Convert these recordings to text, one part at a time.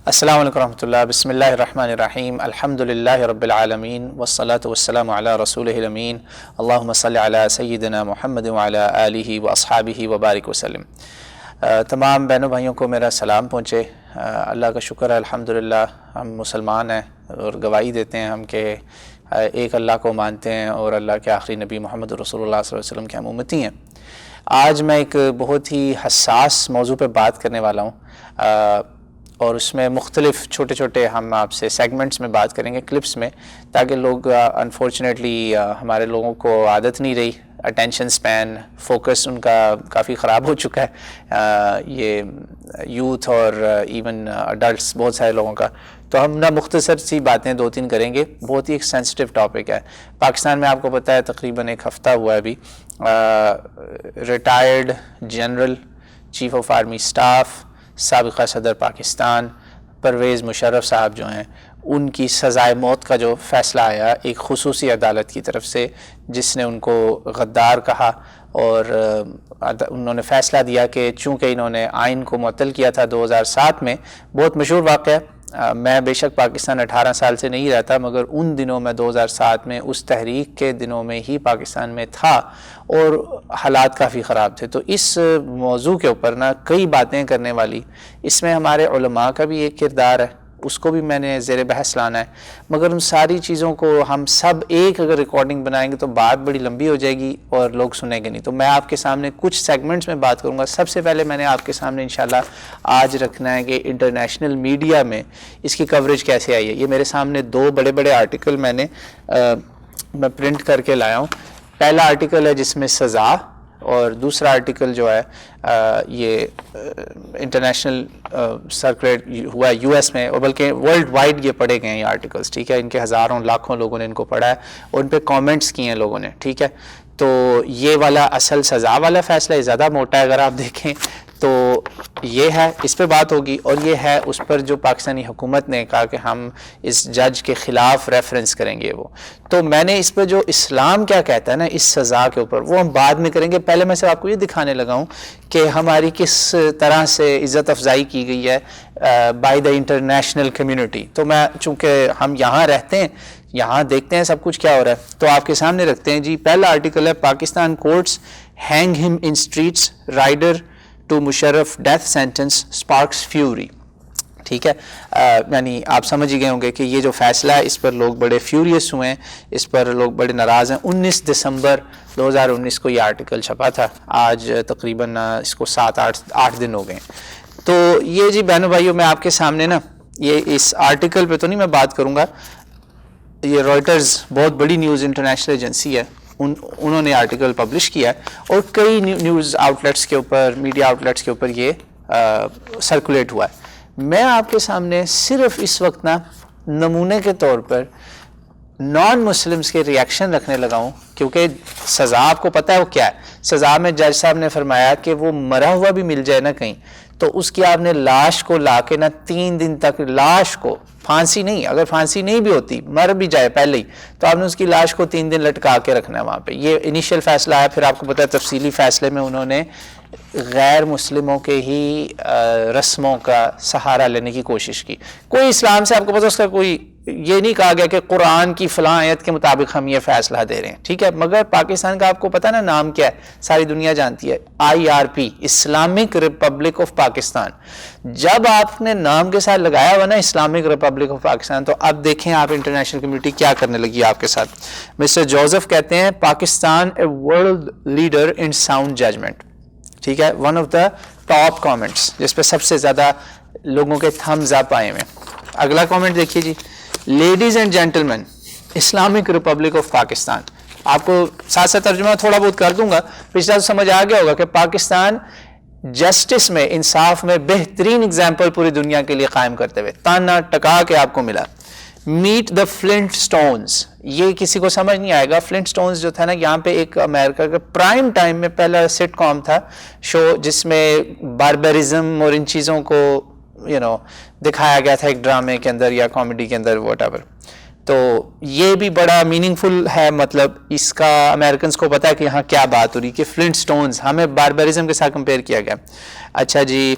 السلام علیکم ورحمۃ اللہ. بسم اللہ الرحمن الرحیم. الحمدللہ رب العالمین والصلاة والسلام علی رسولہ الامین. اللہم صلی علی سیدنا محمد وعلی آلہ واصحابہ وبارک وسلم. تمام بہنوں بھائیوں کو میرا سلام پہنچے. اللہ کا شکر ہے الحمدللہ ہم مسلمان ہیں اور گواہی دیتے ہیں ہم کہ ایک اللہ کو مانتے ہیں اور اللہ کے آخری نبی محمد رسول اللہ صلی اللہ علیہ وسلم کے ہم امتی ہیں. آج میں ایک بہت ہی حساس موضوع پہ بات کرنے والا ہوں اور اس میں مختلف چھوٹے چھوٹے ہم آپ سے سیگمنٹس میں بات کریں گے، کلپس میں، تاکہ لوگ انفارچونیٹلی ہمارے لوگوں کو عادت نہیں رہی، اٹینشن سپین، فوکس ان کا کافی خراب ہو چکا ہے، یہ یوتھ اور ایون اڈلٹس بہت سارے لوگوں کا. تو ہم نہ مختصر سی باتیں دو تین کریں گے. بہت ہی ایک سینسٹیو ٹاپک ہے. پاکستان میں آپ کو پتہ ہے تقریباً ایک ہفتہ ہوا ہے ابھی، retired general chief of army staff سابقہ صدر پاکستان پرویز مشرف صاحب جو ہیں، ان کی سزائے موت کا جو فیصلہ آیا ایک خصوصی عدالت کی طرف سے، جس نے ان کو غدار کہا اور انہوں نے فیصلہ دیا کہ چونکہ انہوں نے آئین کو معطل کیا تھا 2007 میں. بہت مشہور واقعہ. میں بے شک پاکستان 18 سال سے نہیں رہتا، مگر ان دنوں میں 2007 میں اس تحریک کے دنوں میں ہی پاکستان میں تھا اور حالات کافی خراب تھے. تو اس موضوع کے اوپر نا کئی باتیں کرنے والی، اس میں ہمارے علماء کا بھی ایک کردار ہے، اس کو بھی میں نے زیر بحث لانا ہے. مگر ان ساری چیزوں کو ہم سب ایک اگر ریکارڈنگ بنائیں گے تو بات بڑی لمبی ہو جائے گی اور لوگ سنیں گے نہیں. تو میں آپ کے سامنے کچھ سیگمنٹس میں بات کروں گا. سب سے پہلے میں نے آپ کے سامنے انشاءاللہ آج رکھنا ہے کہ انٹرنیشنل میڈیا میں اس کی کوریج کیسے آئی ہے. یہ میرے سامنے دو بڑے بڑے آرٹیکل میں پرنٹ کر کے لایا ہوں. پہلا آرٹیکل ہے جس میں سزا، اور دوسرا آرٹیکل جو ہے یہ انٹرنیشنل سرکولیٹ ہوا ہے یو ایس میں، اور بلکہ ورلڈ وائڈ یہ پڑھے گئے ہیں یہ آرٹیکلس. ٹھیک ہے، ان کے ہزاروں لاکھوں لوگوں نے ان کو پڑھا ہے اور ان پہ کامنٹس کیے ہیں لوگوں نے. ٹھیک ہے، تو یہ والا اصل سزا والا فیصلہ یہ زیادہ موٹا ہے اگر آپ دیکھیں تو یہ ہے، اس پہ بات ہوگی. اور یہ ہے اس پر جو پاکستانی حکومت نے کہا کہ ہم اس جج کے خلاف ریفرنس کریں گے. وہ تو میں نے اس پہ جو اسلام کیا کہتا ہے نا اس سزا کے اوپر، وہ ہم بعد میں کریں گے. پہلے میں صرف آپ کو یہ دکھانے لگا ہوں کہ ہماری کس طرح سے عزت افزائی کی گئی ہے بائی دا انٹرنیشنل کمیونٹی. تو میں چونکہ ہم یہاں رہتے ہیں، یہاں دیکھتے ہیں سب کچھ کیا ہو رہا ہے، تو آپ کے سامنے رکھتے ہیں. جی پہلا آرٹیکل ہے Pakistan courts hang him in streets rider to Musharraf death sentence sparks fury. ٹھیک ہے، یعنی آپ سمجھ ہی گئے ہوں گے کہ یہ جو فیصلہ ہے اس پر لوگ بڑے فیوریس ہوئے ہیں، اس پر لوگ بڑے ناراض ہیں. 19 دسمبر 2019 کو یہ آرٹیکل چھپا تھا. آج تقریباً اس کو 7-8 دن ہو گئے. تو یہ جی بہنوں بھائیوں میں آپ کے سامنے نا یہ اس آرٹیکل پہ تو نہیں میں بات کروں گا، یہ رائٹرز بہت بڑی نیوز انٹرنیشنل ایجنسی ہے، انہوں نے آرٹیکل پبلش کیا ہے اور کئی نیوز آؤٹلیٹس کے اوپر، میڈیا آؤٹلیٹس کے اوپر یہ سرکولیٹ ہوا ہے. میں آپ کے سامنے صرف اس وقت نا نمونے کے طور پر نان مسلمز کے ریاکشن رکھنے لگا ہوں، کیونکہ سزا آپ کو پتہ ہے وہ کیا ہے. سزا میں جج صاحب نے فرمایا کہ وہ مرا ہوا بھی مل جائے نا کہیں تو اس کی آپ نے لاش کو لا کے نا 3 دن تک، لاش کو، پھانسی نہیں، اگر پھانسی نہیں بھی ہوتی مر بھی جائے پہلے ہی تو آپ نے اس کی لاش کو 3 دن لٹکا کے رکھنا ہے وہاں پہ. یہ انیشیل فیصلہ ہے. پھر آپ کو پتہ ہے تفصیلی فیصلے میں انہوں نے غیر مسلموں کے ہی رسموں کا سہارا لینے کی کوشش کی. کوئی اسلام سے آپ کو پتہ اس کا کوئی یہ نہیں کہا گیا کہ قرآن کی فلاں آیت کے مطابق ہم یہ فیصلہ دے رہے ہیں. ٹھیک ہے، مگر پاکستان کا آپ کو پتہ نا نام کیا ہے، ساری دنیا جانتی ہے، IRP Islamic Republic of Pakistan. جب آپ نے نام کے ساتھ لگایا ہوا نا اسلامک ریپبلک آف پاکستان، تو اب دیکھیں آپ انٹرنیشنل کمیونٹی کیا کرنے لگی آپ کے ساتھ. مسٹر جوزف کہتے ہیں Pakistan a world leader in sound judgement. ٹھیک ہے، one of the top comments جس پہ سب سے زیادہ لوگوں کے تھمز اپ آئے ہوئے. اگلا کامنٹ دیکھیے جی، ladies and gentlemen Islamic Republic of Pakistan. آپ کو ساتھ ساتھ ترجمہ تھوڑا بہت کر دوں گا، پچھلا تو سمجھ آ گیا ہوگا کہ پاکستان جسٹس میں، انصاف میں بہترین اگزامپل پوری دنیا کے لیے قائم کرتے ہوئے تانا ٹکا کے آپ کو ملا. میٹ دا فلنٹ سٹونز، یہ کسی کو سمجھ نہیں آئے گا. فلنٹ سٹونز جو تھا نا یہاں پہ ایک امریکہ کا پرائم ٹائم میں پہلا سٹ کام تھا شو جس میں باربرزم اور ان چیزوں کو دکھایا گیا تھا ایک ڈرامے کے اندر یا کامیڈی کے اندر واٹ ایور. تو یہ بھی بڑا میننگ فل ہے، مطلب اس کا امریکنز کو پتا ہے کہ یہاں کیا بات ہو رہی کہ فلنٹ سٹونز ہمیں باربرزم کے ساتھ کمپیئر کیا گیا. اچھا جی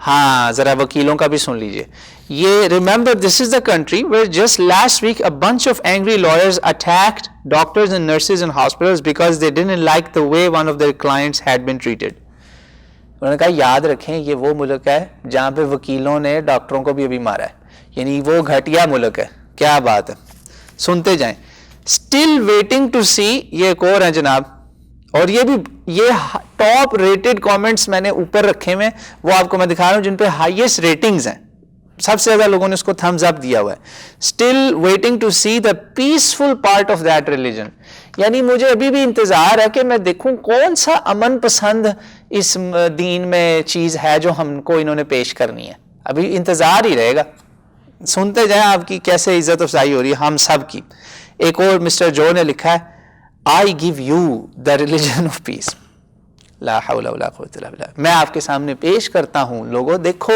ہاں ذرا وکیلوں کا بھی سن لیجئے. یہ remember this is the country where just last week a bunch of angry lawyers attacked doctors and nurses in hospitals because they didn't like the way one of their clients had been treated. انہوں نے کہا یاد رکھیں یہ وہ ملک ہے جہاں پہ وکیلوں نے ڈاکٹروں کو بھی ابھی مارا ہے, یعنی وہ گھٹیا ملک ہے. کیا بات ہے, سنتے جائیں. اسٹل ویٹنگ ٹو سی, یہ ایک اور ہے جناب, اور یہ بھی یہ ٹاپ ریٹڈ کامنٹس میں نے اوپر رکھے ہوئے, وہ آپ کو میں دکھا رہا ہوں جن پہ ہائیسٹ ریٹنگز ہیں, سب سے زیادہ لوگوں نے اس کو تھمز اپ دیا ہوا ہے. Still waiting to see the peaceful part of that religion, یعنی مجھے ابھی بھی انتظار ہے کہ میں دیکھوں کون سا امن پسند اس دین میں چیز ہے جو ہم کو انہوں نے پیش کرنی ہے. ابھی انتظار ہی رہے گا, سنتے جائیں آپ کی کیسے عزت افزائی ہو رہی ہے ہم سب کی. ایک اور مسٹر جو نے لکھا ہے I give you the religion of peace. لا حول ولا قوت الا باللہ. میں آپ کے سامنے پیش کرتا ہوں لوگوں, دیکھو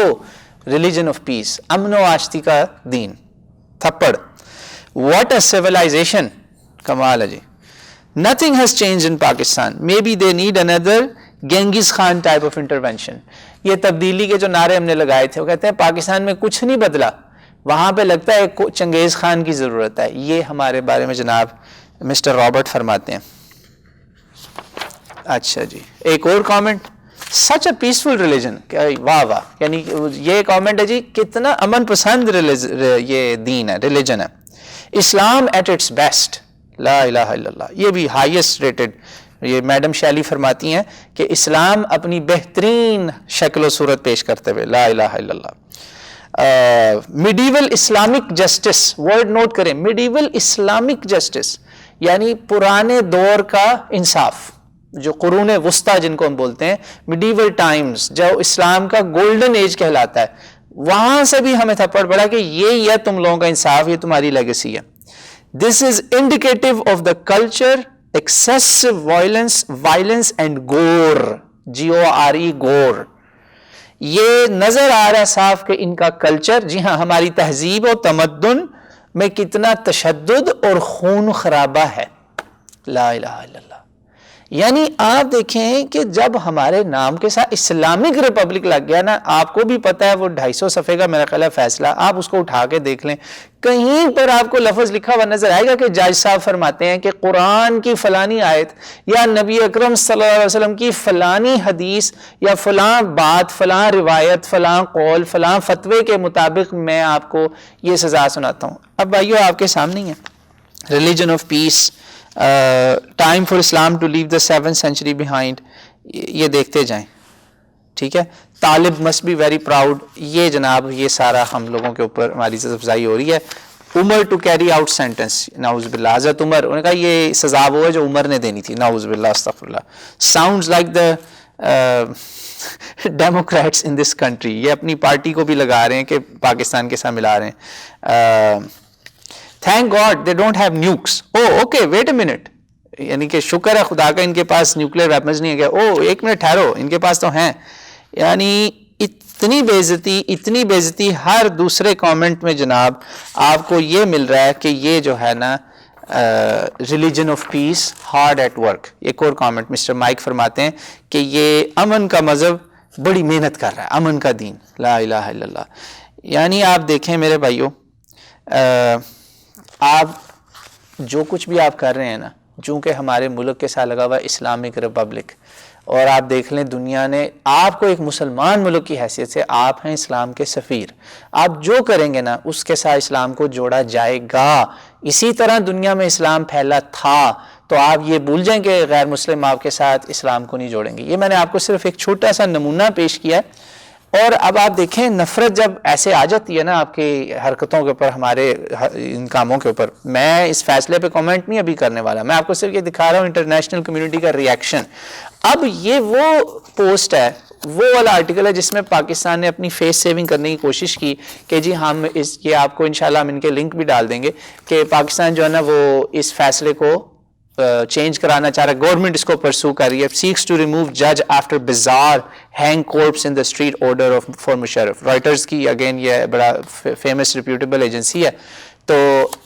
religion of peace, امن و آشتی کا دین. تھپڑ. What a civilization. کمال ہے جی. Nothing has changed in Pakistan. Maybe they need another Genghis Khan type of intervention. یہ تبدیلی کے جو نعرے ہم نے لگائے تھے, وہ کہتے ہیں پاکستان میں کچھ نہیں بدلا, وہاں پہ لگتا ہے چنگیز خان کی ضرورت ہے. یہ ہمارے بارے میں جناب مسٹر رابرٹ فرماتے ہیں. اچھا جی, ایک اور comment, such a peaceful religion. واہ واہ, یعنی یہ کامنٹ ہے جی کتنا امن پسند یہ دین ہے, ریلیجن ہے. اسلام ایٹ اٹس بیسٹ, لا الہ الا اللہ. یہ بھی ہائیسٹ ریٹڈ. یہ میڈم شیلی فرماتی ہیں کہ اسلام اپنی بہترین شکل و صورت پیش کرتے ہوئے, لا الہ الا اللہ. Medieval Islamic justice, word note کریں, میڈیول اسلامک جسٹس یعنی پرانے دور کا انصاف, جو قرون وسطیٰ جن کو ہم بولتے ہیں, میڈیول ٹائمز, جو اسلام کا گولڈن ایج کہلاتا ہے, وہاں سے بھی ہمیں تھپڑ پڑا کہ یہی ہے تم لوگوں کا انصاف, یہ تمہاری لیگیسی ہے. This is indicative of the culture excessive violence and gore, GORE, گور. یہ نظر آ رہا ہے صاف کہ ان کا کلچر, جی ہاں ہماری تہذیب و تمدن میں کتنا تشدد اور خون خرابہ ہے. لا الہ الا اللہ. یعنی آپ دیکھیں کہ جب ہمارے نام کے ساتھ اسلامک ریپبلک لگ گیا نا, آپ کو بھی پتہ ہے وہ 250 صفحے کا میرا خیال ہے فیصلہ, آپ اس کو اٹھا کے دیکھ لیں, کہیں پر آپ کو لفظ لکھا ہوا نظر آئے گا کہ جج صاحب فرماتے ہیں کہ قرآن کی فلانی آیت یا نبی اکرم صلی اللہ علیہ وسلم کی فلانی حدیث یا فلاں بات, فلاں روایت, فلاں قول, فلاں فتوے کے مطابق میں آپ کو یہ سزا سناتا ہوں. اب بھائیو آپ کے سامنے ہی ہے religion of peace, time for Islam to leave the 7th century behind. یہ دیکھتے جائیں, ٹھیک ہے. طالب مسٹ بی ویری پراؤڈ. یہ جناب یہ سارا ہم لوگوں کے اوپر ہماری عزت افزائی ہو رہی ہے. عمر ٹو کیری آؤٹ سینٹنس, نعوذ باللہ. حضرت عمر, انہوں نے کہا یہ سزا وہ ہے جو عمر نے دینی تھی, نعوذ باللہ, استغفر اللہ. Sounds like the Democrats in this country. یہ اپنی پارٹی کو بھی لگا رہے ہیں کہ پاکستان کے ساتھ ملا رہے ہیں. Thank God they don't have nukes. Oh okay wait a minute, یعنی کہ شکر ہے خدا کا ان کے پاس نیوکلیئر ویپنز نہیں ہے. کہ او ایک منٹ ٹھہرو, ان کے پاس تو ہیں. یعنی اتنی بے عزتی ہر دوسرے کامنٹ میں جناب آپ کو یہ مل رہا ہے کہ یہ جو ہے نا religion of peace hard at work. ایک اور کامنٹ مسٹر مائک فرماتے ہیں کہ یہ امن کا مذہب بڑی محنت کر رہا ہے, امن کا دین, لا الہ الا اللہ. یعنی آپ دیکھیں میرے بھائیوں, آپ جو کچھ بھی آپ کر رہے ہیں نا, چونکہ ہمارے ملک کے ساتھ لگا ہوا اسلامک ریپبلک, اور آپ دیکھ لیں دنیا نے آپ کو ایک مسلمان ملک کی حیثیت سے, آپ ہیں اسلام کے سفیر, آپ جو کریں گے نا اس کے ساتھ اسلام کو جوڑا جائے گا. اسی طرح دنیا میں اسلام پھیلا تھا, تو آپ یہ بھول جائیں کہ غیر مسلم آپ کے ساتھ اسلام کو نہیں جوڑیں گے. یہ میں نے آپ کو صرف ایک چھوٹا سا نمونہ پیش کیا ہے. اور اب آپ دیکھیں نفرت جب ایسے آ جاتی ہے نا آپ کی حرکتوں کے اوپر, ہمارے ان کاموں کے اوپر, میں اس فیصلے پہ کامنٹ نہیں ابھی کرنے والا, میں آپ کو صرف یہ دکھا رہا ہوں انٹرنیشنل کمیونٹی کا ریئیکشن. اب یہ وہ پوسٹ ہے, وہ والا آرٹیکل ہے جس میں پاکستان نے اپنی فیس سیونگ کرنے کی کوشش کی کہ جی ہم یہ آپ کو انشاءاللہ ہم ان کے لنک بھی ڈال دیں گے کہ پاکستان جو ہے نا وہ اس فیصلے کو چینج کرانا چاہ رہا ہے, گورنمنٹ اس کو پرسو کر رہی ہے. سیکس ٹو ریموو جج after bizarre hang corpse in the street order of for Musharraf. Reuters کی اگین یہ بڑا فیمس ریپیوٹیبل ایجنسی ہے. تو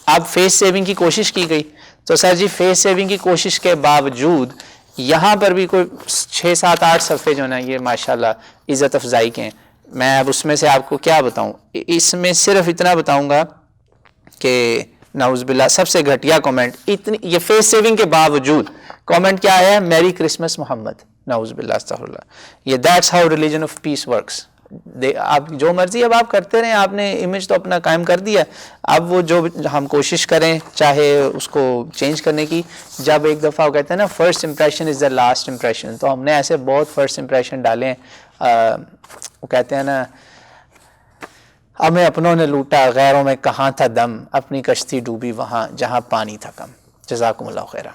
اب فیس سیونگ کی کوشش کی گئی, تو سر جی فیس سیونگ کی کوشش کے باوجود یہاں پر بھی کوئی 6 7 8 صفحے جو نا یہ ماشاءاللہ عزت افزائی کے ہیں. میں اب اس میں سے آپ کو کیا بتاؤں، اس میں صرف اتنا بتاؤں گا کہ نعوذ باللہ سب سے گھٹیا کامنٹ، اتنی یہ فیس سیونگ کے باوجود کامنٹ کیا آیا، میری کرسمس محمد، نعوذ باللہ استغفر اللہ. یہ that's how religion of piece works. آپ جو مرضی اب آپ کرتے رہیں، آپ نے امیج تو اپنا قائم کر دیا، اب وہ جو ہم کوشش کریں چاہے اس کو چینج کرنے کی، جب ایک دفعہ وہ کہتے ہیں نا first impression is the last impression, تو ہم نے ایسے بہت فرسٹ امپریشن ڈالے ہیں. وہ کہتے ہیں نا ہمیں اپنوں نے لوٹا غیروں میں کہاں تھا دم، اپنی کشتی ڈوبی وہاں جہاں پانی تھا کم. جزاکم اللہ خیرہ.